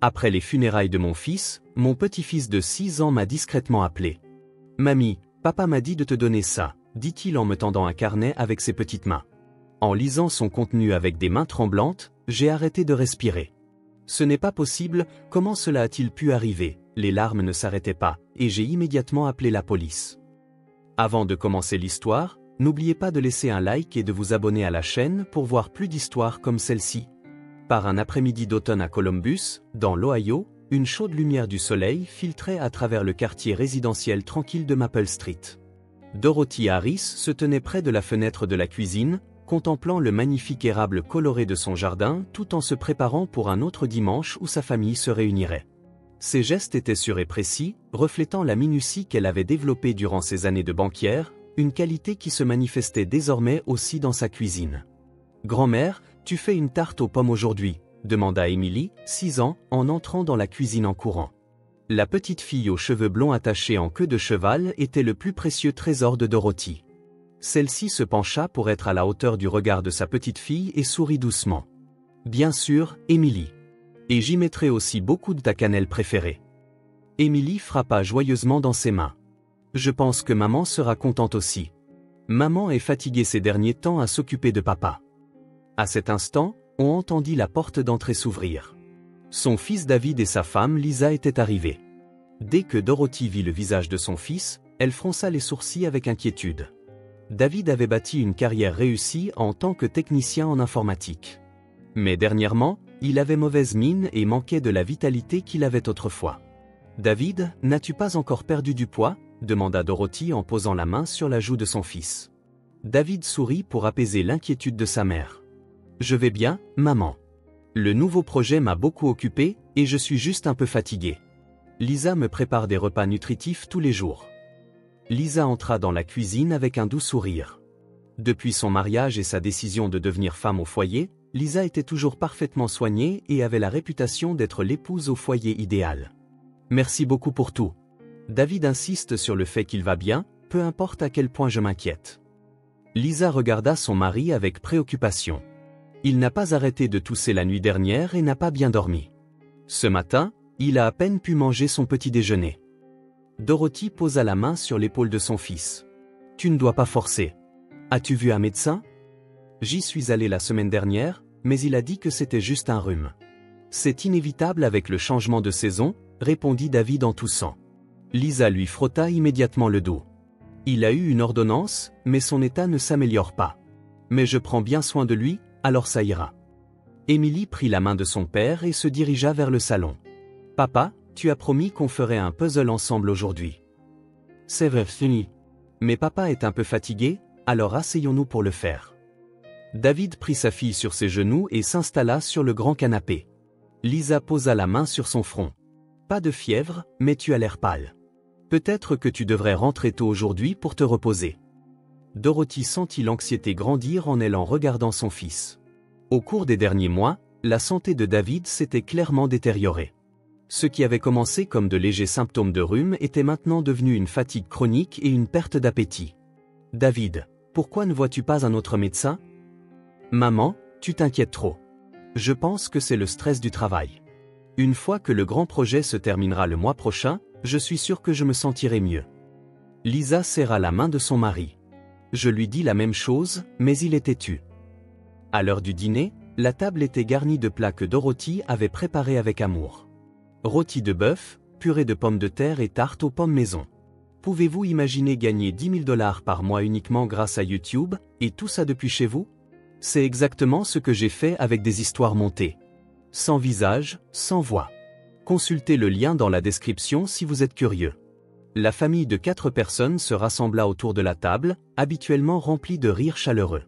Après les funérailles de mon fils, mon petit-fils de 6 ans m'a discrètement appelé. « Mamie, papa m'a dit de te donner ça », dit-il en me tendant un carnet avec ses petites mains. En lisant son contenu avec des mains tremblantes, j'ai arrêté de respirer. Ce n'est pas possible, comment cela a-t-il pu arriver? Les larmes ne s'arrêtaient pas, et j'ai immédiatement appelé la police. Avant de commencer l'histoire, n'oubliez pas de laisser un like et de vous abonner à la chaîne pour voir plus d'histoires comme celle-ci. Par un après-midi d'automne à Columbus, dans l'Ohio, une chaude lumière du soleil filtrait à travers le quartier résidentiel tranquille de Maple Street. Dorothy Harris se tenait près de la fenêtre de la cuisine, contemplant le magnifique érable coloré de son jardin tout en se préparant pour un autre dimanche où sa famille se réunirait. Ses gestes étaient sûrs et précis, reflétant la minutie qu'elle avait développée durant ses années de banquière, une qualité qui se manifestait désormais aussi dans sa cuisine. « Grand-mère, tu fais une tarte aux pommes aujourd'hui ?» demanda Emily, 6 ans, en entrant dans la cuisine en courant. La petite fille aux cheveux blonds attachés en queue de cheval était le plus précieux trésor de Dorothy. Celle-ci se pencha pour être à la hauteur du regard de sa petite fille et sourit doucement. « Bien sûr, Emily. Et j'y mettrai aussi beaucoup de ta cannelle préférée. » Emily frappa joyeusement dans ses mains. « Je pense que maman sera contente aussi. Maman est fatiguée ces derniers temps à s'occuper de papa. » À cet instant, on entendit la porte d'entrée s'ouvrir. Son fils David et sa femme Lisa étaient arrivés. Dès que Dorothy vit le visage de son fils, elle fronça les sourcils avec inquiétude. David avait bâti une carrière réussie en tant que technicien en informatique. Mais dernièrement, il avait mauvaise mine et manquait de la vitalité qu'il avait autrefois. « David, n'as-tu pas encore perdu du poids ?» demanda Dorothy en posant la main sur la joue de son fils. David sourit pour apaiser l'inquiétude de sa mère. « Je vais bien, maman. Le nouveau projet m'a beaucoup occupé et je suis juste un peu fatigué. Lisa me prépare des repas nutritifs tous les jours. » Lisa entra dans la cuisine avec un doux sourire. Depuis son mariage et sa décision de devenir femme au foyer, Lisa était toujours parfaitement soignée et avait la réputation d'être l'épouse au foyer idéal. « Merci beaucoup pour tout. David insiste sur le fait qu'il va bien, peu importe à quel point je m'inquiète. » Lisa regarda son mari avec préoccupation. Il n'a pas arrêté de tousser la nuit dernière et n'a pas bien dormi. Ce matin, il a à peine pu manger son petit déjeuner. Dorothy posa la main sur l'épaule de son fils. « Tu ne dois pas forcer. As-tu vu un médecin ? » « J'y suis allé la semaine dernière, mais il a dit que c'était juste un rhume. »« C'est inévitable avec le changement de saison, » répondit David en toussant. Lisa lui frotta immédiatement le dos. « Il a eu une ordonnance, mais son état ne s'améliore pas. Mais je prends bien soin de lui, alors ça ira. » Emily prit la main de son père et se dirigea vers le salon. « Papa, tu as promis qu'on ferait un puzzle ensemble aujourd'hui. »« C'est vrai, fini. Mais papa est un peu fatigué, alors asseyons-nous pour le faire. » David prit sa fille sur ses genoux et s'installa sur le grand canapé. Lisa posa la main sur son front. « Pas de fièvre, mais tu as l'air pâle. Peut-être que tu devrais rentrer tôt aujourd'hui pour te reposer. » Dorothy sentit l'anxiété grandir en elle en regardant son fils. Au cours des derniers mois, la santé de David s'était clairement détériorée. Ce qui avait commencé comme de légers symptômes de rhume était maintenant devenu une fatigue chronique et une perte d'appétit. « David, pourquoi ne vois-tu pas un autre médecin ? » « Maman, tu t'inquiètes trop. Je pense que c'est le stress du travail. Une fois que le grand projet se terminera le mois prochain, je suis sûr que je me sentirai mieux. » Lisa serra la main de son mari. Je lui dis la même chose, mais il est têtu. À l'heure du dîner, la table était garnie de plats que Dorothy avait préparés avec amour. Rôti de bœuf, purée de pommes de terre et tarte aux pommes maison. Pouvez-vous imaginer gagner 10 000 $ par mois uniquement grâce à YouTube, et tout ça depuis chez vous ? C'est exactement ce que j'ai fait avec des histoires montées. Sans visage, sans voix. Consultez le lien dans la description si vous êtes curieux. La famille de 4 personnes se rassembla autour de la table, habituellement remplie de rires chaleureux.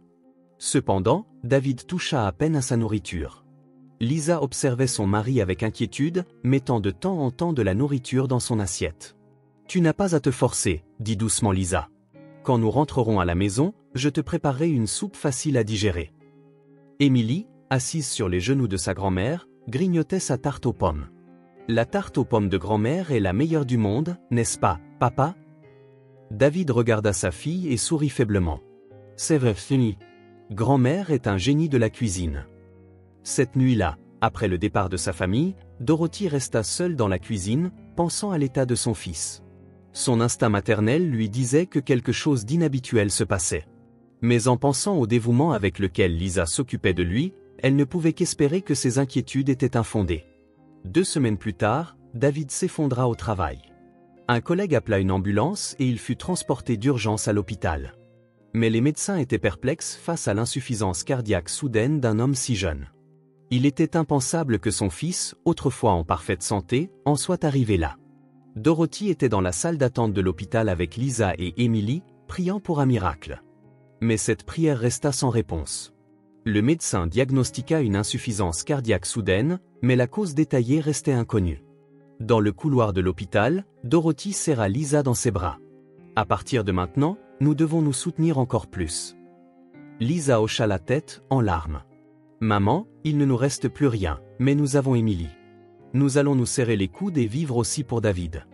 Cependant, David toucha à peine à sa nourriture. Lisa observait son mari avec inquiétude, mettant de temps en temps de la nourriture dans son assiette. « Tu n'as pas à te forcer, » dit doucement Lisa. « Quand nous rentrerons à la maison, je te préparerai une soupe facile à digérer. » Emily, assise sur les genoux de sa grand-mère, grignotait sa tarte aux pommes. « La tarte aux pommes de grand-mère est la meilleure du monde, n'est-ce pas, papa ?» David regarda sa fille et sourit faiblement. « C'est vrai, fini. Grand-mère est un génie de la cuisine. » Cette nuit-là, après le départ de sa famille, Dorothy resta seule dans la cuisine, pensant à l'état de son fils. Son instinct maternel lui disait que quelque chose d'inhabituel se passait. Mais en pensant au dévouement avec lequel Lisa s'occupait de lui, elle ne pouvait qu'espérer que ses inquiétudes étaient infondées. 2 semaines plus tard, David s'effondra au travail. Un collègue appela une ambulance et il fut transporté d'urgence à l'hôpital. Mais les médecins étaient perplexes face à l'insuffisance cardiaque soudaine d'un homme si jeune. Il était impensable que son fils, autrefois en parfaite santé, en soit arrivé là. Dorothy était dans la salle d'attente de l'hôpital avec Lisa et Emily, priant pour un miracle. Mais cette prière resta sans réponse. Le médecin diagnostiqua une insuffisance cardiaque soudaine, mais la cause détaillée restait inconnue. Dans le couloir de l'hôpital, Dorothy serra Lisa dans ses bras. À partir de maintenant, nous devons nous soutenir encore plus. Lisa hocha la tête, en larmes. Maman, il ne nous reste plus rien, mais nous avons Emily. Nous allons nous serrer les coudes et vivre aussi pour David.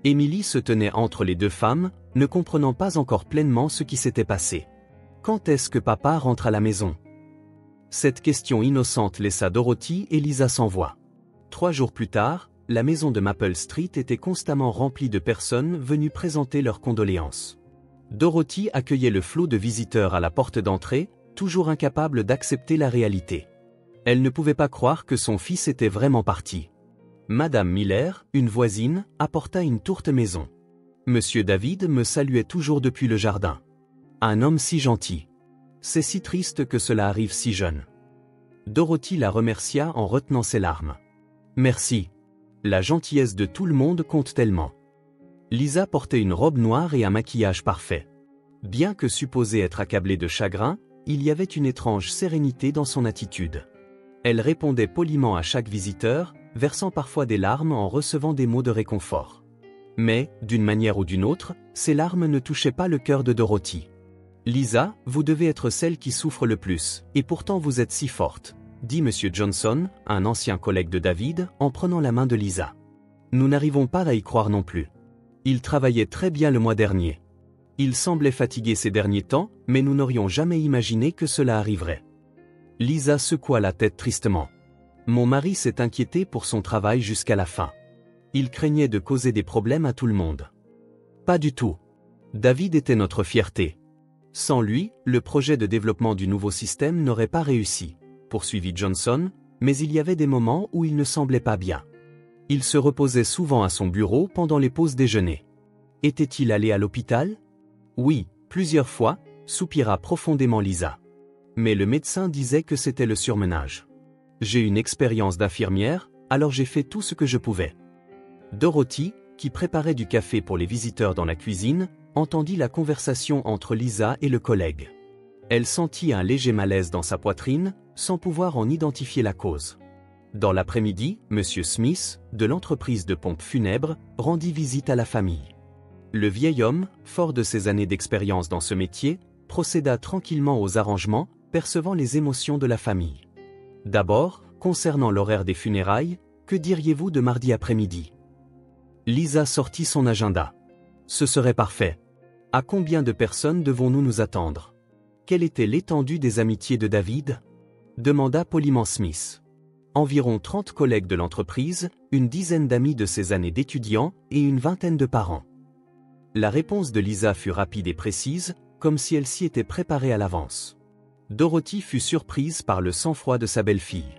Emily se tenait entre les 2 femmes, ne comprenant pas encore pleinement ce qui s'était passé. Quand est-ce que papa rentre à la maison? Cette question innocente laissa Dorothy et Lisa sans voix. 3 jours plus tard, la maison de Maple Street était constamment remplie de personnes venues présenter leurs condoléances. Dorothy accueillait le flot de visiteurs à la porte d'entrée, toujours incapable d'accepter la réalité. Elle ne pouvait pas croire que son fils était vraiment parti. Madame Miller, une voisine, apporta une tourte maison. Monsieur David me saluait toujours depuis le jardin. Un homme si gentil. C'est si triste que cela arrive si jeune. Dorothy la remercia en retenant ses larmes. Merci. La gentillesse de tout le monde compte tellement. Lisa portait une robe noire et un maquillage parfait. Bien que supposée être accablée de chagrin, il y avait une étrange sérénité dans son attitude. Elle répondait poliment à chaque visiteur, versant parfois des larmes en recevant des mots de réconfort. Mais, d'une manière ou d'une autre, ces larmes ne touchaient pas le cœur de Dorothy. « Lisa, vous devez être celle qui souffre le plus, et pourtant vous êtes si forte, » dit M. Johnson, un ancien collègue de David, en prenant la main de Lisa. « Nous n'arrivons pas à y croire non plus. Il travaillait très bien le mois dernier. Il semblait fatigué ces derniers temps, mais nous n'aurions jamais imaginé que cela arriverait. » Lisa secoua la tête tristement. « Mon mari s'est inquiété pour son travail jusqu'à la fin. Il craignait de causer des problèmes à tout le monde. » Pas du tout. David était notre fierté. Sans lui, le projet de développement du nouveau système n'aurait pas réussi, poursuivit Johnson, mais il y avait des moments où il ne semblait pas bien. Il se reposait souvent à son bureau pendant les pauses déjeuner. Était-il allé à l'hôpital? Oui, plusieurs fois, soupira profondément Lisa. Mais le médecin disait que c'était le surmenage. J'ai une expérience d'infirmière, alors j'ai fait tout ce que je pouvais. Dorothy, qui préparait du café pour les visiteurs dans la cuisine, entendit la conversation entre Lisa et le collègue. Elle sentit un léger malaise dans sa poitrine, sans pouvoir en identifier la cause. Dans l'après-midi, M. Smith, de l'entreprise de pompes funèbres, rendit visite à la famille. Le vieil homme, fort de ses années d'expérience dans ce métier, procéda tranquillement aux arrangements, percevant les émotions de la famille. D'abord, concernant l'horaire des funérailles, que diriez-vous de mardi après-midi? Lisa sortit son agenda. Ce serait parfait. À combien de personnes devons-nous nous attendre? Quelle était l'étendue des amitiés de David? Demanda poliment Smith. Environ 30 collègues de l'entreprise, une dizaine d'amis de ses années d'étudiants et une vingtaine de parents. La réponse de Lisa fut rapide et précise, comme si elle s'y était préparée à l'avance. Dorothy fut surprise par le sang-froid de sa belle-fille.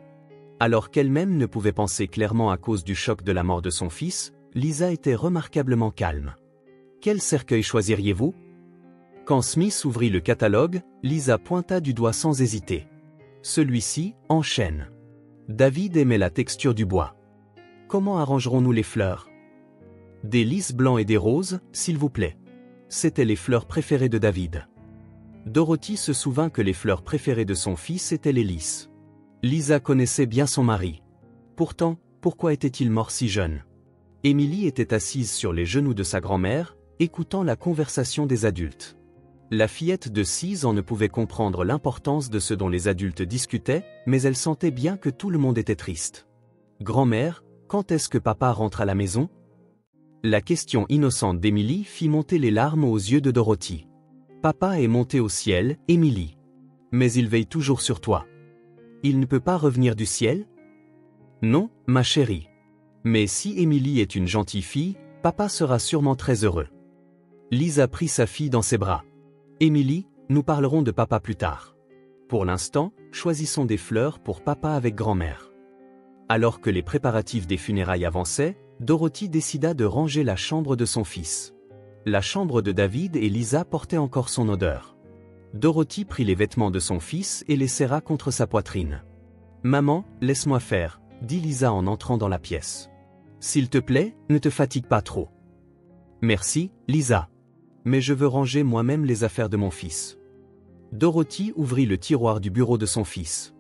Alors qu'elle-même ne pouvait penser clairement à cause du choc de la mort de son fils, Lisa était remarquablement calme. Quel cercueil choisiriez-vous? Quand Smith ouvrit le catalogue, Lisa pointa du doigt sans hésiter. Celui-ci, en chêne. David aimait la texture du bois. Comment arrangerons-nous les fleurs? Des lys blancs et des roses, s'il vous plaît. C'étaient les fleurs préférées de David. Dorothy se souvint que les fleurs préférées de son fils étaient les lys. Lisa connaissait bien son mari. Pourtant, pourquoi était-il mort si jeune? Emily était assise sur les genoux de sa grand-mère, écoutant la conversation des adultes. La fillette de 6 ans ne pouvait comprendre l'importance de ce dont les adultes discutaient, mais elle sentait bien que tout le monde était triste. « Grand-mère, quand est-ce que papa rentre à la maison ?» La question innocente d'Emily fit monter les larmes aux yeux de Dorothy. « Papa est monté au ciel, Emily. Mais il veille toujours sur toi. Il ne peut pas revenir du ciel ?» Non, ma chérie. Mais si Émilie est une gentille fille, papa sera sûrement très heureux. Lisa prit sa fille dans ses bras. Émilie, nous parlerons de papa plus tard. Pour l'instant, choisissons des fleurs pour papa avec grand-mère. Alors que les préparatifs des funérailles avançaient, Dorothy décida de ranger la chambre de son fils. La chambre de David et Lisa portait encore son odeur. Dorothy prit les vêtements de son fils et les serra contre sa poitrine. « Maman, laisse-moi faire », dit Lisa en entrant dans la pièce. « S'il te plaît, ne te fatigue pas trop. »« Merci, Lisa. Mais je veux ranger moi-même les affaires de mon fils. » Dorothy ouvrit le tiroir du bureau de son fils.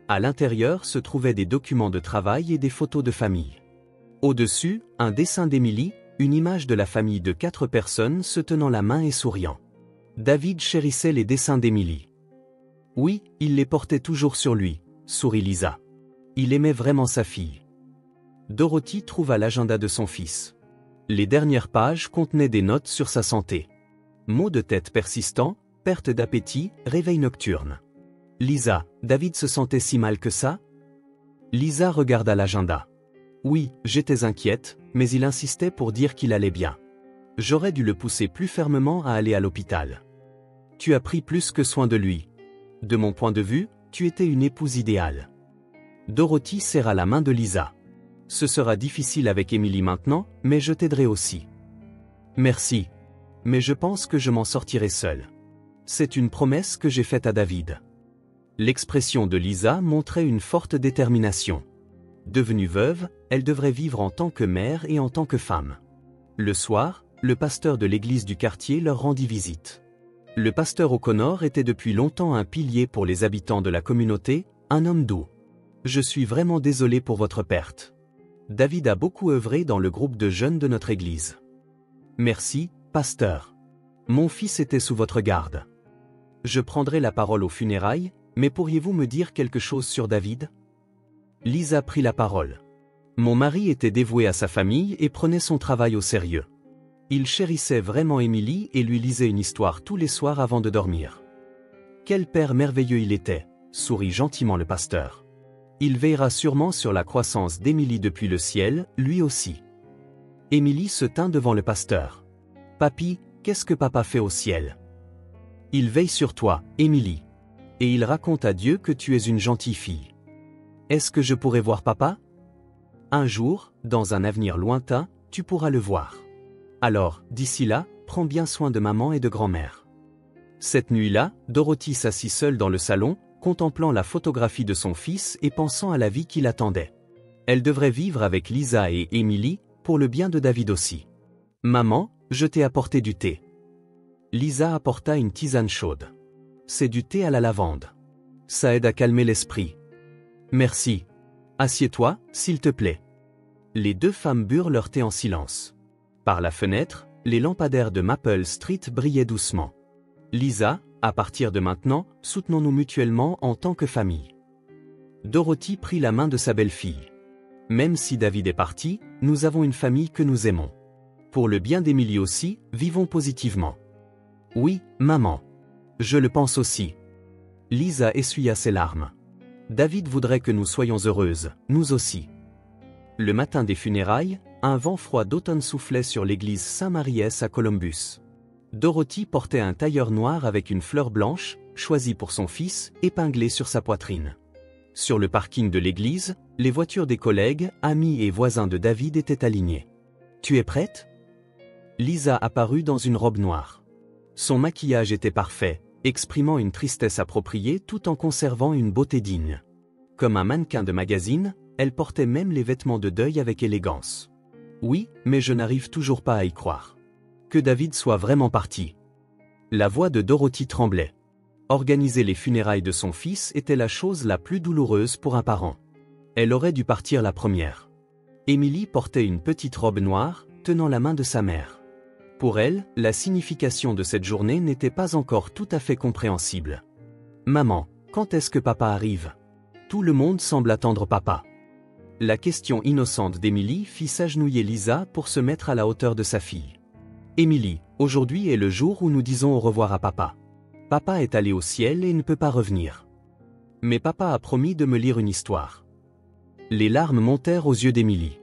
À l'intérieur se trouvaient des documents de travail et des photos de famille. Au-dessus, un dessin d'Émilie, une image de la famille de 4 personnes se tenant la main et souriant. David chérissait les dessins d'Émilie. Oui, il les portait toujours sur lui, sourit Lisa. Il aimait vraiment sa fille. Dorothy trouva l'agenda de son fils. Les dernières pages contenaient des notes sur sa santé. Maux de tête persistants, perte d'appétit, réveil nocturne. Lisa, David se sentait si mal que ça? Lisa regarda l'agenda. Oui, j'étais inquiète, mais il insistait pour dire qu'il allait bien. J'aurais dû le pousser plus fermement à aller à l'hôpital. Tu as pris plus que soin de lui. De mon point de vue, tu étais une épouse idéale. Dorothy serra la main de Lisa. Ce sera difficile avec Émilie maintenant, mais je t'aiderai aussi. Merci. Mais je pense que je m'en sortirai seule. C'est une promesse que j'ai faite à David. L'expression de Lisa montrait une forte détermination. Devenue veuve, elle devrait vivre en tant que mère et en tant que femme. Le soir, le pasteur de l'église du quartier leur rendit visite. Le pasteur O'Connor était depuis longtemps un pilier pour les habitants de la communauté, un homme doux. « Je suis vraiment désolé pour votre perte. David a beaucoup œuvré dans le groupe de jeunes de notre église. » Merci, pasteur. Mon fils était sous votre garde. Je prendrai la parole aux funérailles, mais pourriez-vous me dire quelque chose sur David? Lisa prit la parole. Mon mari était dévoué à sa famille et prenait son travail au sérieux. Il chérissait vraiment Émilie et lui lisait une histoire tous les soirs avant de dormir. Quel père merveilleux il était, sourit gentiment le pasteur. Il veillera sûrement sur la croissance d'Émilie depuis le ciel, lui aussi. Émilie se tint devant le pasteur. Papy, qu'est-ce que papa fait au ciel? Il veille sur toi, Émilie. Et il raconte à Dieu que tu es une gentille fille. Est-ce que je pourrais voir papa? Un jour, dans un avenir lointain, tu pourras le voir. Alors, d'ici là, prends bien soin de maman et de grand-mère. Cette nuit-là, Dorothy s'assit seule dans le salon, contemplant la photographie de son fils et pensant à la vie qui l'attendait. Elle devrait vivre avec Lisa et Émilie, pour le bien de David aussi. Maman, je t'ai apporté du thé. Lisa apporta une tisane chaude. C'est du thé à la lavande. Ça aide à calmer l'esprit. Merci. Assieds-toi, s'il te plaît. Les deux femmes burent leur thé en silence. Par la fenêtre, les lampadaires de Maple Street brillaient doucement. Lisa, à partir de maintenant, soutenons-nous mutuellement en tant que famille. Dorothy prit la main de sa belle-fille. Même si David est parti, nous avons une famille que nous aimons. Pour le bien d'Émilie aussi, vivons positivement. Oui, maman. Je le pense aussi. Lisa essuya ses larmes. David voudrait que nous soyons heureuses, nous aussi. Le matin des funérailles, un vent froid d'automne soufflait sur l'église Saint-Maries à Columbus. Dorothy portait un tailleur noir avec une fleur blanche, choisie pour son fils, épinglée sur sa poitrine. Sur le parking de l'église, les voitures des collègues, amis et voisins de David étaient alignées. « Tu es prête ?» Lisa apparut dans une robe noire. Son maquillage était parfait, exprimant une tristesse appropriée tout en conservant une beauté digne. Comme un mannequin de magazine, elle portait même les vêtements de deuil avec élégance. Oui, mais je n'arrive toujours pas à y croire. Que David soit vraiment parti. La voix de Dorothy tremblait. Organiser les funérailles de son fils était la chose la plus douloureuse pour un parent. Elle aurait dû partir la première. Émilie portait une petite robe noire, tenant la main de sa mère. Pour elle, la signification de cette journée n'était pas encore tout à fait compréhensible. « Maman, quand est-ce que papa arrive? Tout le monde semble attendre papa. » La question innocente d'Émilie fit s'agenouiller Lisa pour se mettre à la hauteur de sa fille. « Émilie, aujourd'hui est le jour où nous disons au revoir à papa. Papa est allé au ciel et ne peut pas revenir. Mais papa a promis de me lire une histoire. » Les larmes montèrent aux yeux d'Émilie.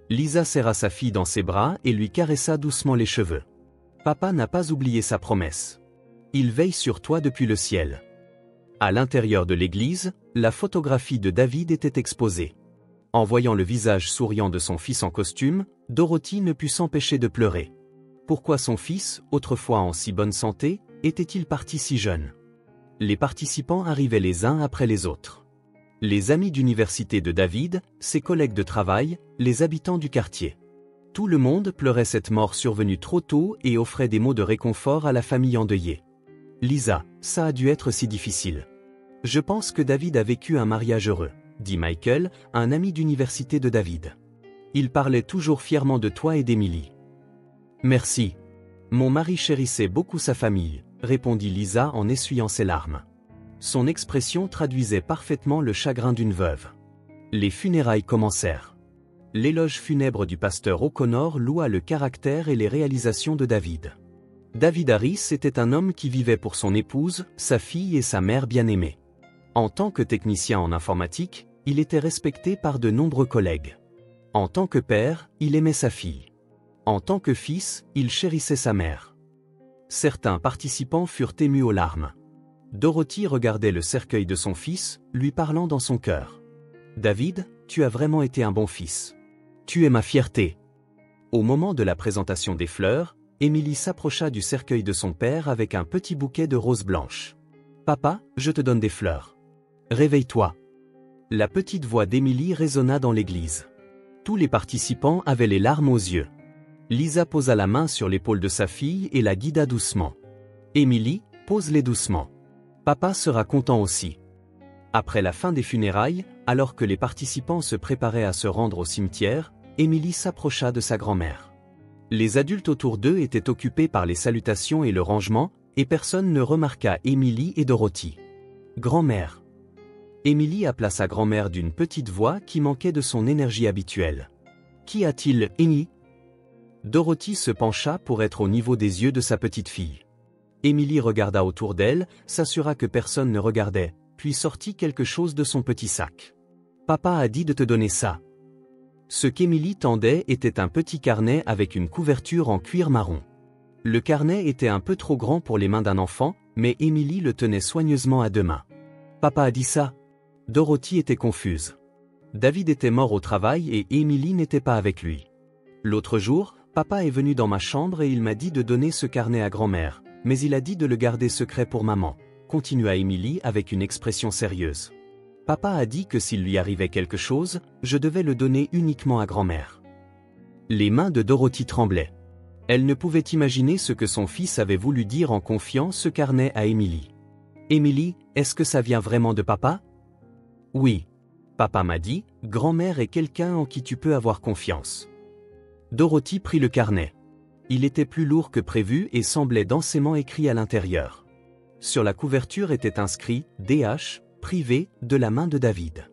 Lisa serra sa fille dans ses bras et lui caressa doucement les cheveux. Papa n'a pas oublié sa promesse. Il veille sur toi depuis le ciel. À l'intérieur de l'église, la photographie de David était exposée. En voyant le visage souriant de son fils en costume, Dorothy ne put s'empêcher de pleurer. Pourquoi son fils, autrefois en si bonne santé, était-il parti si jeune? Les participants arrivaient les uns après les autres. Les amis d'université de David, ses collègues de travail, les habitants du quartier. Tout le monde pleurait cette mort survenue trop tôt et offrait des mots de réconfort à la famille endeuillée. Lisa, ça a dû être si difficile. Je pense que David a vécu un mariage heureux, dit Michael, un ami d'université de David. Il parlait toujours fièrement de toi et d'Emily. Merci. Mon mari chérissait beaucoup sa famille, répondit Lisa en essuyant ses larmes. Son expression traduisait parfaitement le chagrin d'une veuve. Les funérailles commencèrent. L'éloge funèbre du pasteur O'Connor loua le caractère et les réalisations de David. David Harris était un homme qui vivait pour son épouse, sa fille et sa mère bien-aimée. En tant que technicien en informatique, il était respecté par de nombreux collègues. En tant que père, il aimait sa fille. En tant que fils, il chérissait sa mère. Certains participants furent émus aux larmes. Dorothy regardait le cercueil de son fils, lui parlant dans son cœur. « David, tu as vraiment été un bon fils. Tu es ma fierté. » Au moment de la présentation des fleurs, Émilie s'approcha du cercueil de son père avec un petit bouquet de roses blanches. « Papa, je te donne des fleurs. Réveille-toi. » La petite voix d'Émilie résonna dans l'église. Tous les participants avaient les larmes aux yeux. Lisa posa la main sur l'épaule de sa fille et la guida doucement. « Émilie, pose-les doucement. Papa sera content aussi. » Après la fin des funérailles, alors que les participants se préparaient à se rendre au cimetière, Émilie s'approcha de sa grand-mère. Les adultes autour d'eux étaient occupés par les salutations et le rangement, et personne ne remarqua Émilie et Dorothy. « Grand-mère. » Émilie appela sa grand-mère d'une petite voix qui manquait de son énergie habituelle. « Qu'y a-t-il, Émilie ?» Dorothy se pencha pour être au niveau des yeux de sa petite fille. Émilie regarda autour d'elle, s'assura que personne ne regardait, puis sortit quelque chose de son petit sac. « Papa a dit de te donner ça. » Ce qu'Émilie tendait était un petit carnet avec une couverture en cuir marron. Le carnet était un peu trop grand pour les mains d'un enfant, mais Émilie le tenait soigneusement à deux mains. « Papa a dit ça ?» Dorothy était confuse. David était mort au travail et Émilie n'était pas avec lui. L'autre jour, papa est venu dans ma chambre et il m'a dit de donner ce carnet à grand-mère, mais il a dit de le garder secret pour maman, continua Émilie avec une expression sérieuse. Papa a dit que s'il lui arrivait quelque chose, je devais le donner uniquement à grand-mère. Les mains de Dorothy tremblaient. Elle ne pouvait imaginer ce que son fils avait voulu dire en confiant ce carnet à Émilie. « Émilie, est-ce que ça vient vraiment de papa ?»« Oui. Papa m'a dit, grand-mère est quelqu'un en qui tu peux avoir confiance. » Dorothy prit le carnet. Il était plus lourd que prévu et semblait densément écrit à l'intérieur. Sur la couverture était inscrit « DH, privé, de la main de David. »«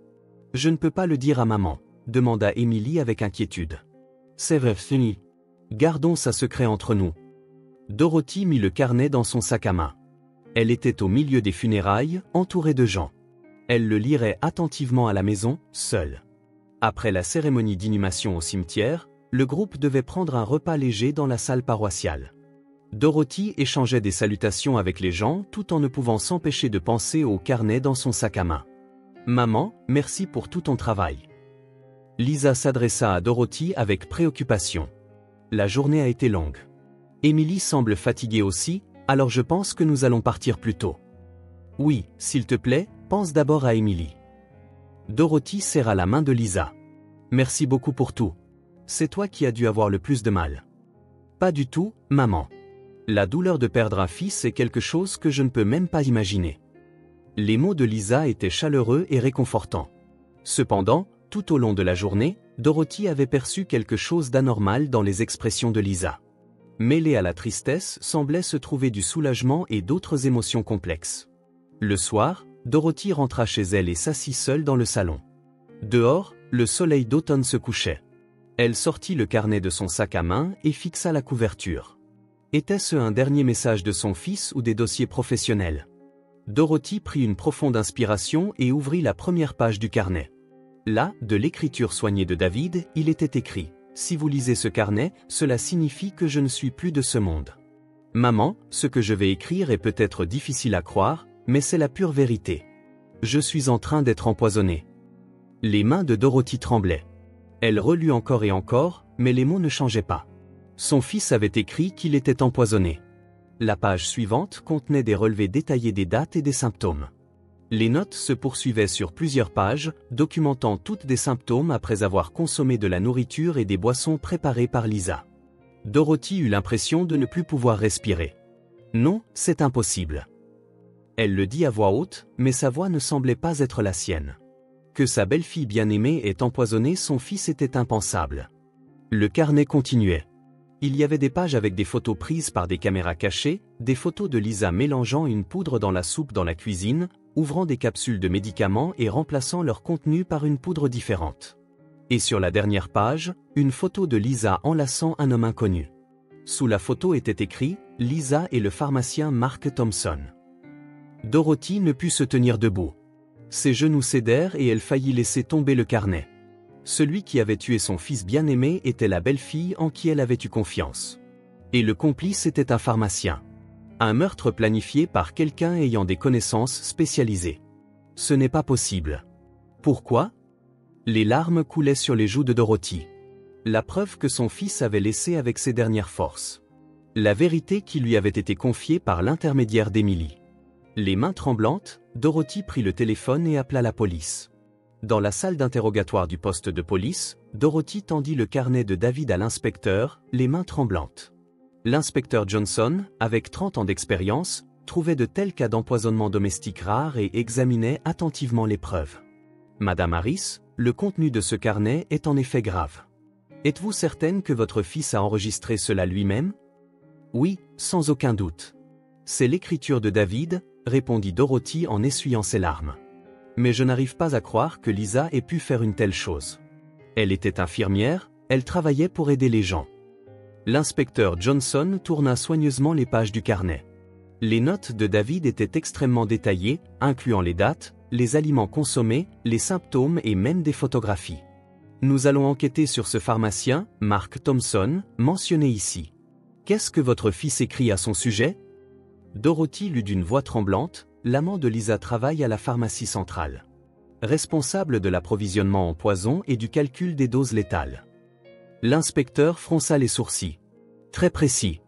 Je ne peux pas le dire à maman », demanda Émilie avec inquiétude. « C'est vrai, fini. Gardons ça secret entre nous. » Dorothy mit le carnet dans son sac à main. Elle était au milieu des funérailles, entourée de gens. Elle le lirait attentivement à la maison, seule. Après la cérémonie d'inhumation au cimetière, le groupe devait prendre un repas léger dans la salle paroissiale. Dorothy échangeait des salutations avec les gens tout en ne pouvant s'empêcher de penser au carnet dans son sac à main. « Maman, merci pour tout ton travail. » Lisa s'adressa à Dorothy avec préoccupation. La journée a été longue. Émilie semble fatiguée aussi, alors je pense que nous allons partir plus tôt. Oui, s'il te plaît, pense d'abord à Émilie. Dorothy serra la main de Lisa. Merci beaucoup pour tout. C'est toi qui as dû avoir le plus de mal. Pas du tout, maman. La douleur de perdre un fils est quelque chose que je ne peux même pas imaginer. Les mots de Lisa étaient chaleureux et réconfortants. Cependant, tout au long de la journée, Dorothy avait perçu quelque chose d'anormal dans les expressions de Lisa. Mêlée à la tristesse semblait se trouver du soulagement et d'autres émotions complexes. Le soir, Dorothy rentra chez elle et s'assit seule dans le salon. Dehors, le soleil d'automne se couchait. Elle sortit le carnet de son sac à main et fixa la couverture. Était-ce un dernier message de son fils ou des dossiers professionnels? Dorothy prit une profonde inspiration et ouvrit la première page du carnet. Là, de l'écriture soignée de David, il était écrit « Si vous lisez ce carnet, cela signifie que je ne suis plus de ce monde. Maman, ce que je vais écrire est peut-être difficile à croire, mais c'est la pure vérité. Je suis en train d'être empoisonnée. » Les mains de Dorothy tremblaient. Elle relut encore et encore, mais les mots ne changeaient pas. Son fils avait écrit qu'il était empoisonné. La page suivante contenait des relevés détaillés des dates et des symptômes. Les notes se poursuivaient sur plusieurs pages, documentant toutes des symptômes après avoir consommé de la nourriture et des boissons préparées par Lisa. Dorothy eut l'impression de ne plus pouvoir respirer. Non, c'est impossible. Elle le dit à voix haute, mais sa voix ne semblait pas être la sienne. Que sa belle-fille bien-aimée ait empoisonné son fils était impensable. Le carnet continuait. Il y avait des pages avec des photos prises par des caméras cachées, des photos de Lisa mélangeant une poudre dans la soupe dans la cuisine, ouvrant des capsules de médicaments et remplaçant leur contenu par une poudre différente. Et sur la dernière page, une photo de Lisa enlaçant un homme inconnu. Sous la photo était écrit « Lisa et le pharmacien Mark Thompson ». Dorothy ne put se tenir debout. Ses genoux cédèrent et elle faillit laisser tomber le carnet. Celui qui avait tué son fils bien-aimé était la belle-fille en qui elle avait eu confiance. Et le complice était un pharmacien. Un meurtre planifié par quelqu'un ayant des connaissances spécialisées. Ce n'est pas possible. Pourquoi ? Les larmes coulaient sur les joues de Dorothy. La preuve que son fils avait laissée avec ses dernières forces. La vérité qui lui avait été confiée par l'intermédiaire d'Emily. Les mains tremblantes, Dorothy prit le téléphone et appela la police. Dans la salle d'interrogatoire du poste de police, Dorothy tendit le carnet de David à l'inspecteur, les mains tremblantes. L'inspecteur Johnson, avec 30 ans d'expérience, trouvait de tels cas d'empoisonnement domestique rares et examinait attentivement les preuves. Madame Harris, le contenu de ce carnet est en effet grave. Êtes-vous certaine que votre fils a enregistré cela lui-même ? Oui, sans aucun doute. C'est l'écriture de David, répondit Dorothy en essuyant ses larmes. Mais je n'arrive pas à croire que Lisa ait pu faire une telle chose. Elle était infirmière, elle travaillait pour aider les gens. L'inspecteur Johnson tourna soigneusement les pages du carnet. Les notes de David étaient extrêmement détaillées, incluant les dates, les aliments consommés, les symptômes et même des photographies. Nous allons enquêter sur ce pharmacien, Mark Thompson, mentionné ici. Qu'est-ce que votre fils écrit à son sujet ? Dorothy lut d'une voix tremblante, l'amant de Lisa travaille à la pharmacie centrale. Responsable de l'approvisionnement en poison et du calcul des doses létales. L'inspecteur fronça les sourcils. Très précis.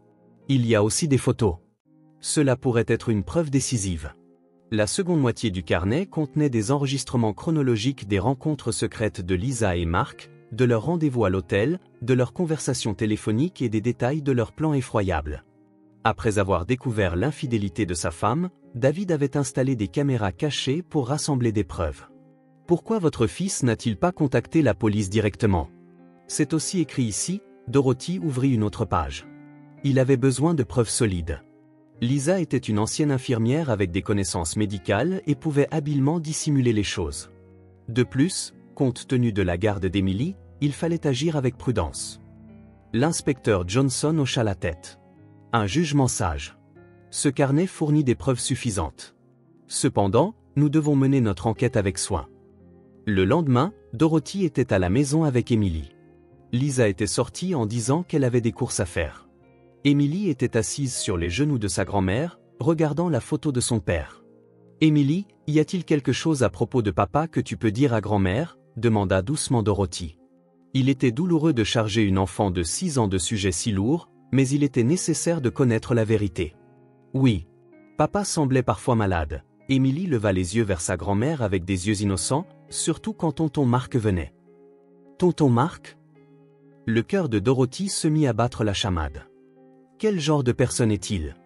Il y a aussi des photos. Cela pourrait être une preuve décisive. La seconde moitié du carnet contenait des enregistrements chronologiques des rencontres secrètes de Lisa et Mark, de leur rendez-vous à l'hôtel, de leurs conversations téléphoniques et des détails de leur plan effroyable. Après avoir découvert l'infidélité de sa femme, David avait installé des caméras cachées pour rassembler des preuves. Pourquoi votre fils n'a-t-il pas contacté la police directement ? C'est aussi écrit ici, Dorothy ouvrit une autre page. Il avait besoin de preuves solides. Lisa était une ancienne infirmière avec des connaissances médicales et pouvait habilement dissimuler les choses. De plus, compte tenu de la garde d'Emily, il fallait agir avec prudence. L'inspecteur Johnson hocha la tête. Un jugement sage. Ce carnet fournit des preuves suffisantes. Cependant, nous devons mener notre enquête avec soin. Le lendemain, Dorothy était à la maison avec Emily. Lisa était sortie en disant qu'elle avait des courses à faire. Emily était assise sur les genoux de sa grand-mère, regardant la photo de son père. « Emily, y a-t-il quelque chose à propos de papa que tu peux dire à grand-mère » demanda doucement Dorothy. Il était douloureux de charger une enfant de 6 ans de sujets si lourds, mais il était nécessaire de connaître la vérité. Oui. Papa semblait parfois malade. Emily leva les yeux vers sa grand-mère avec des yeux innocents, surtout quand tonton Mark venait. Tonton Mark ? Le cœur de Dorothy se mit à battre la chamade. Quel genre de personne est-il ?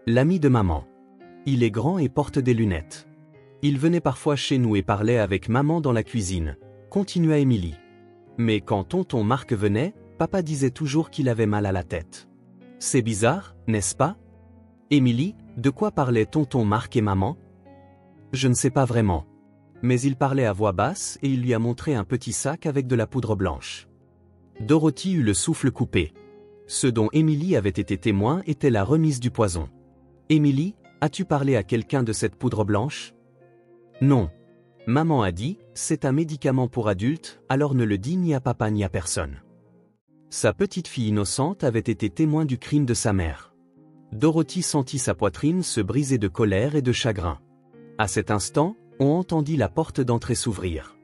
L'ami de maman. Il est grand et porte des lunettes. Il venait parfois chez nous et parlait avec maman dans la cuisine, continua Emily. Mais quand tonton Mark venait, papa disait toujours qu'il avait mal à la tête. C'est bizarre, n'est-ce pas ? Emily, de quoi parlaient tonton Mark et maman ? Je ne sais pas vraiment. Mais il parlait à voix basse et il lui a montré un petit sac avec de la poudre blanche. Dorothy eut le souffle coupé. Ce dont Emily avait été témoin était la remise du poison. Emily, as-tu parlé à quelqu'un de cette poudre blanche ? Non. Maman a dit, c'est un médicament pour adultes, alors ne le dis ni à papa ni à personne. Sa petite fille innocente avait été témoin du crime de sa mère. Dorothy sentit sa poitrine se briser de colère et de chagrin. À cet instant, on entendit la porte d'entrée s'ouvrir.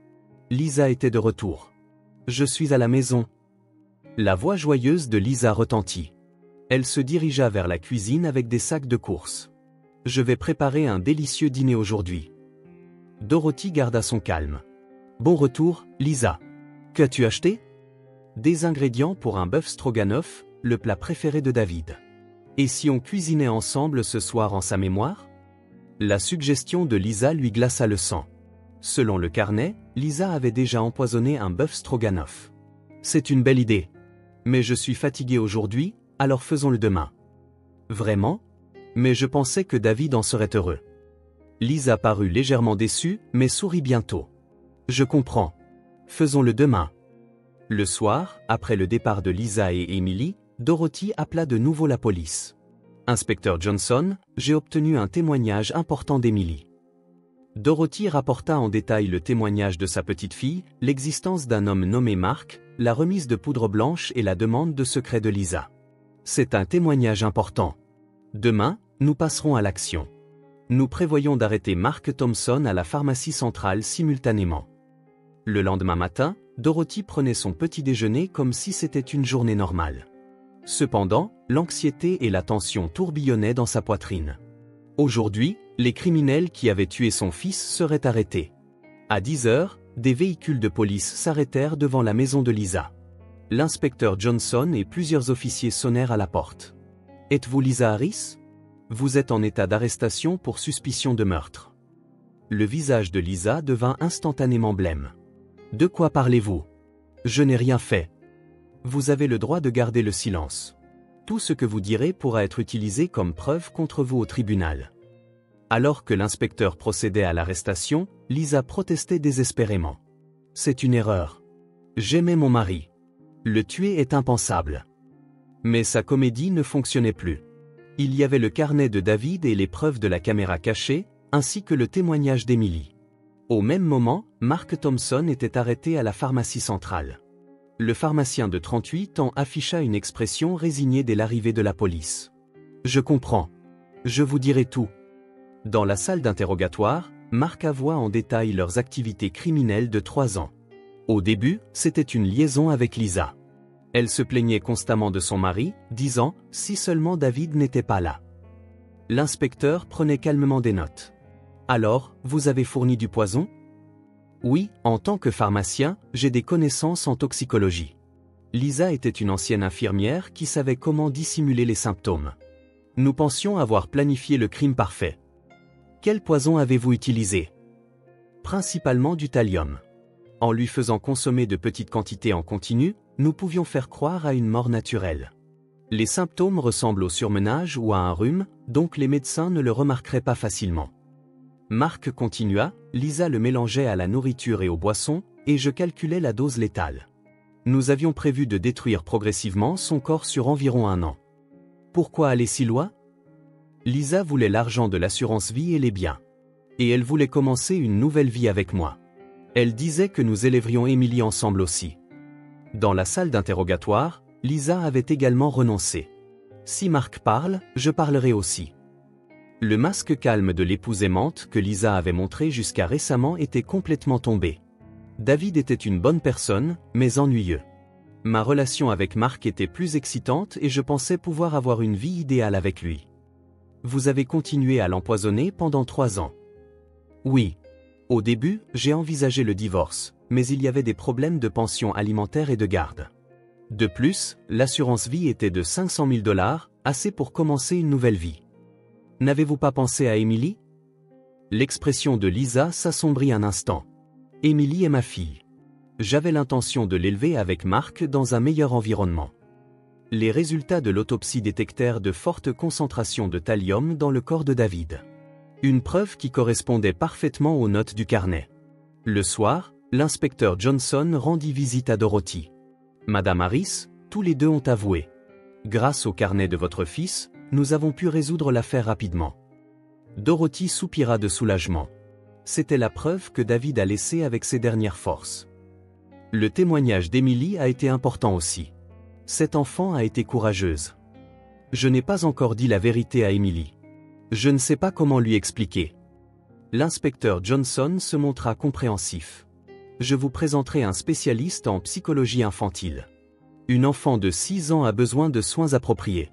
Lisa était de retour. « Je suis à la maison. » La voix joyeuse de Lisa retentit. Elle se dirigea vers la cuisine avec des sacs de courses. « Je vais préparer un délicieux dîner aujourd'hui. » Dorothy garda son calme. « Bon retour, Lisa. Qu'as-tu acheté ?» Des ingrédients pour un bœuf stroganoff, le plat préféré de David. Et si on cuisinait ensemble ce soir en sa mémoire? La suggestion de Lisa lui glaça le sang. Selon le carnet, Lisa avait déjà empoisonné un bœuf stroganoff. C'est une belle idée. Mais je suis fatiguée aujourd'hui, alors faisons-le demain. Vraiment? Mais je pensais que David en serait heureux. Lisa parut légèrement déçue, mais sourit bientôt. Je comprends. Faisons-le demain. Le soir, après le départ de Lisa et Emily, Dorothy appela de nouveau la police. « Inspecteur Johnson, j'ai obtenu un témoignage important d'Emily. » Dorothy rapporta en détail le témoignage de sa petite-fille, l'existence d'un homme nommé Mark, la remise de poudre blanche et la demande de secret de Lisa. « C'est un témoignage important. Demain, nous passerons à l'action. Nous prévoyons d'arrêter Mark Thompson à la pharmacie centrale simultanément. » Le lendemain matin, Dorothy prenait son petit déjeuner comme si c'était une journée normale. Cependant, l'anxiété et la tension tourbillonnaient dans sa poitrine. Aujourd'hui, les criminels qui avaient tué son fils seraient arrêtés. À 10 heures, des véhicules de police s'arrêtèrent devant la maison de Lisa. L'inspecteur Johnson et plusieurs officiers sonnèrent à la porte. « Êtes-vous Lisa Harris? Vous êtes en état d'arrestation pour suspicion de meurtre. » Le visage de Lisa devint instantanément blême. « De quoi parlez-vous? Je n'ai rien fait. » Vous avez le droit de garder le silence. Tout ce que vous direz pourra être utilisé comme preuve contre vous au tribunal. Alors que l'inspecteur procédait à l'arrestation, Lisa protestait désespérément. C'est une erreur. J'aimais mon mari. Le tuer est impensable. Mais sa comédie ne fonctionnait plus. Il y avait le carnet de David et les preuves de la caméra cachée, ainsi que le témoignage d'Emily. Au même moment, Mark Thompson était arrêté à la pharmacie centrale. Le pharmacien de 38 ans afficha une expression résignée dès l'arrivée de la police. « Je comprends. Je vous dirai tout. » Dans la salle d'interrogatoire, Mark avoua en détail leurs activités criminelles de 3 ans. Au début, c'était une liaison avec Lisa. Elle se plaignait constamment de son mari, disant « si seulement David n'était pas là ». L'inspecteur prenait calmement des notes. « Alors, vous avez fourni du poison ? » Oui, en tant que pharmacien, j'ai des connaissances en toxicologie. Lisa était une ancienne infirmière qui savait comment dissimuler les symptômes. Nous pensions avoir planifié le crime parfait. Quel poison avez-vous utilisé? Principalement du thallium. En lui faisant consommer de petites quantités en continu, nous pouvions faire croire à une mort naturelle. Les symptômes ressemblent au surmenage ou à un rhume, donc les médecins ne le remarqueraient pas facilement. Mark continua, Lisa le mélangeait à la nourriture et aux boissons, et je calculais la dose létale. Nous avions prévu de détruire progressivement son corps sur environ 1 an. Pourquoi aller si loin? Lisa voulait l'argent de l'assurance vie et les biens. Et elle voulait commencer une nouvelle vie avec moi. Elle disait que nous élèverions Emily ensemble aussi. Dans la salle d'interrogatoire, Lisa avait également renoncé. Si Mark parle, je parlerai aussi. Le masque calme de l'épouse aimante que Lisa avait montré jusqu'à récemment était complètement tombé. David était une bonne personne, mais ennuyeux. Ma relation avec Mark était plus excitante et je pensais pouvoir avoir une vie idéale avec lui. Vous avez continué à l'empoisonner pendant 3 ans. Oui. Au début, j'ai envisagé le divorce, mais il y avait des problèmes de pension alimentaire et de garde. De plus, l'assurance vie était de 500 000 $, assez pour commencer une nouvelle vie. N'avez-vous pas pensé à Emily? L'expression de Lisa s'assombrit un instant. Emily est ma fille. J'avais l'intention de l'élever avec Mark dans un meilleur environnement. Les résultats de l'autopsie détectèrent de fortes concentrations de thallium dans le corps de David. Une preuve qui correspondait parfaitement aux notes du carnet. Le soir, l'inspecteur Johnson rendit visite à Dorothy. Madame Harris, tous les deux ont avoué. Grâce au carnet de votre fils, nous avons pu résoudre l'affaire rapidement. Dorothy soupira de soulagement. c'était la preuve que David a laissé avec ses dernières forces. Le témoignage d'Emily a été important aussi. Cette enfant a été courageuse. Je n'ai pas encore dit la vérité à Emily. Je ne sais pas comment lui expliquer. L'inspecteur Johnson se montra compréhensif. Je vous présenterai un spécialiste en psychologie infantile. Une enfant de 6 ans a besoin de soins appropriés.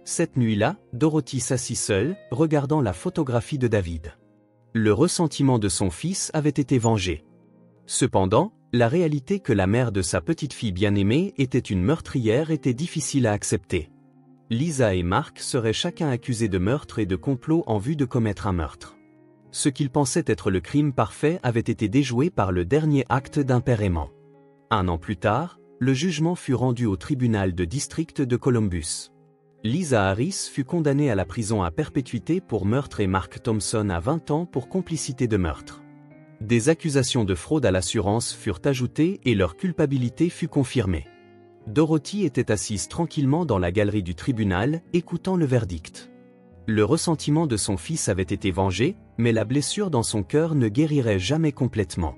Cette nuit-là, Dorothy s'assit seule, regardant la photographie de David. Le ressentiment de son fils avait été vengé. Cependant, la réalité que la mère de sa petite-fille bien-aimée était une meurtrière était difficile à accepter. Lisa et Mark seraient chacun accusés de meurtre et de complot en vue de commettre un meurtre. Ce qu'ils pensaient être le crime parfait avait été déjoué par le dernier acte d'un père aimant. 1 an plus tard, le jugement fut rendu au tribunal de district de Columbus. Lisa Harris fut condamnée à la prison à perpétuité pour meurtre et Mark Thompson à 20 ans pour complicité de meurtre. Des accusations de fraude à l'assurance furent ajoutées et leur culpabilité fut confirmée. Dorothy était assise tranquillement dans la galerie du tribunal, écoutant le verdict. Le ressentiment de son fils avait été vengé, mais la blessure dans son cœur ne guérirait jamais complètement.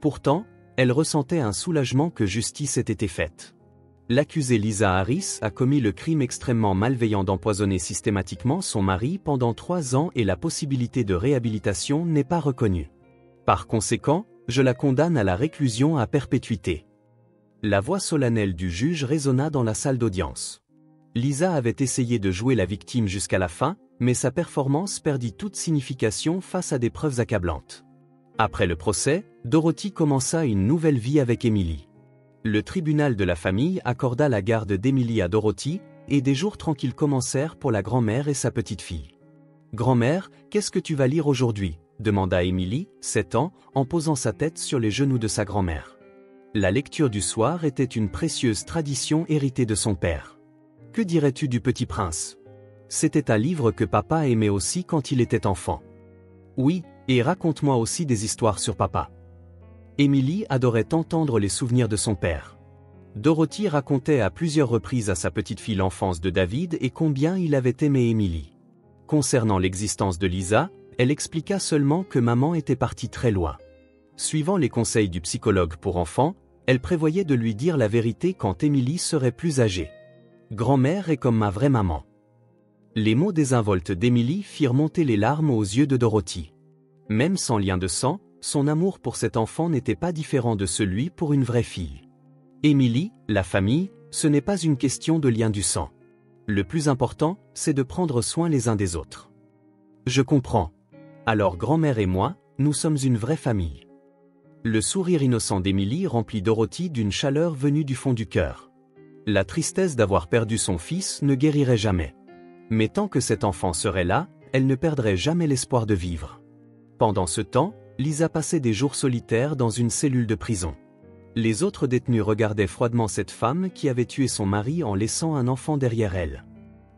Pourtant, elle ressentait un soulagement que justice ait été faite. L'accusée Lisa Harris a commis le crime extrêmement malveillant d'empoisonner systématiquement son mari pendant 3 ans et la possibilité de réhabilitation n'est pas reconnue. Par conséquent, je la condamne à la réclusion à perpétuité. La voix solennelle du juge résonna dans la salle d'audience. Lisa avait essayé de jouer la victime jusqu'à la fin, mais sa performance perdit toute signification face à des preuves accablantes. Après le procès, Dorothy commença une nouvelle vie avec Emily. Le tribunal de la famille accorda la garde d'Emily à Dorothy, et des jours tranquilles commencèrent pour la grand-mère et sa petite-fille. « Grand-mère, qu'est-ce que tu vas lire aujourd'hui » demanda Emily, 7 ans, en posant sa tête sur les genoux de sa grand-mère. La lecture du soir était une précieuse tradition héritée de son père. « Que dirais-tu du Petit Prince » C'était un livre que papa aimait aussi quand il était enfant. « Oui, et raconte-moi aussi des histoires sur papa. » Emily adorait entendre les souvenirs de son père. Dorothy racontait à plusieurs reprises à sa petite-fille l'enfance de David et combien il avait aimé Emily. Concernant l'existence de Lisa, elle expliqua seulement que maman était partie très loin. Suivant les conseils du psychologue pour enfants, elle prévoyait de lui dire la vérité quand Emily serait plus âgée. « Grand-mère est comme ma vraie maman. » Les mots désinvoltes d'Emily firent monter les larmes aux yeux de Dorothy. Même sans lien de sang, son amour pour cet enfant n'était pas différent de celui pour une vraie fille. Emily, la famille, ce n'est pas une question de lien du sang. Le plus important, c'est de prendre soin les uns des autres. Je comprends. Alors grand-mère et moi, nous sommes une vraie famille. Le sourire innocent d'Emily remplit Dorothy d'une chaleur venue du fond du cœur. La tristesse d'avoir perdu son fils ne guérirait jamais. Mais tant que cet enfant serait là, elle ne perdrait jamais l'espoir de vivre. Pendant ce temps, Lisa passait des jours solitaires dans une cellule de prison. Les autres détenus regardaient froidement cette femme qui avait tué son mari en laissant un enfant derrière elle.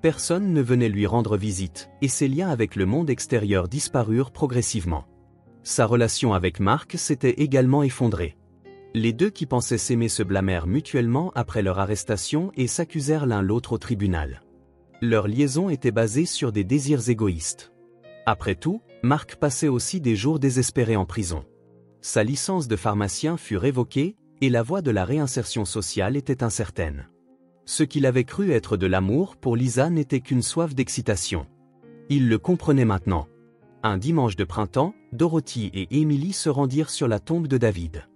Personne ne venait lui rendre visite, et ses liens avec le monde extérieur disparurent progressivement. Sa relation avec Mark s'était également effondrée. Les deux qui pensaient s'aimer se blâmèrent mutuellement après leur arrestation et s'accusèrent l'un l'autre au tribunal. Leur liaison était basée sur des désirs égoïstes. Après tout, Mark passait aussi des jours désespérés en prison. Sa licence de pharmacien fut révoquée, et la voie de la réinsertion sociale était incertaine. Ce qu'il avait cru être de l'amour pour Lisa n'était qu'une soif d'excitation. Il le comprenait maintenant. Un dimanche de printemps, Dorothy et Emily se rendirent sur la tombe de David.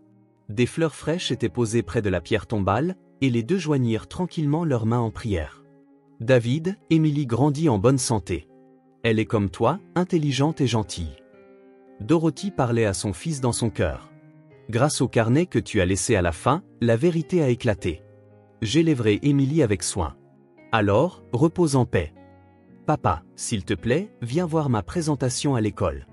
Des fleurs fraîches étaient posées près de la pierre tombale, et les deux joignirent tranquillement leurs mains en prière. « David, Emily grandit en bonne santé. Elle est comme toi, intelligente et gentille. » Dorothy parlait à son fils dans son cœur. « Grâce au carnet que tu as laissé à la fin, la vérité a éclaté. J'élèverai Emily avec soin. Alors, repose en paix. Papa, s'il te plaît, viens voir ma présentation à l'école. »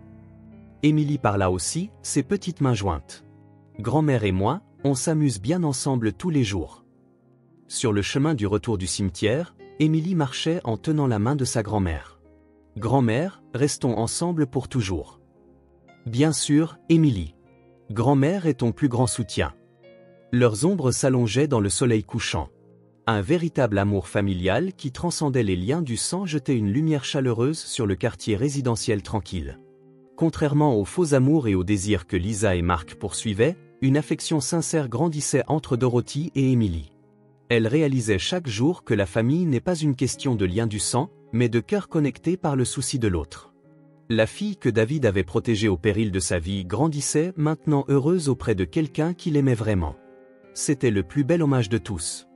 Emily parla aussi, ses petites mains jointes. « Grand-mère et moi, on s'amuse bien ensemble tous les jours. » Sur le chemin du retour du cimetière, Emily marchait en tenant la main de sa grand-mère. « Grand-mère, restons ensemble pour toujours. » Bien sûr, Emily. Grand-mère est ton plus grand soutien. Leurs ombres s'allongeaient dans le soleil couchant. Un véritable amour familial qui transcendait les liens du sang jetait une lumière chaleureuse sur le quartier résidentiel tranquille. Contrairement aux faux amours et aux désirs que Lisa et Mark poursuivaient, une affection sincère grandissait entre Dorothy et Emily. Elle réalisait chaque jour que la famille n'est pas une question de lien du sang, mais de cœur connecté par le souci de l'autre. La fille que David avait protégée au péril de sa vie grandissait maintenant heureuse auprès de quelqu'un qui l'aimait vraiment. C'était le plus bel hommage de tous.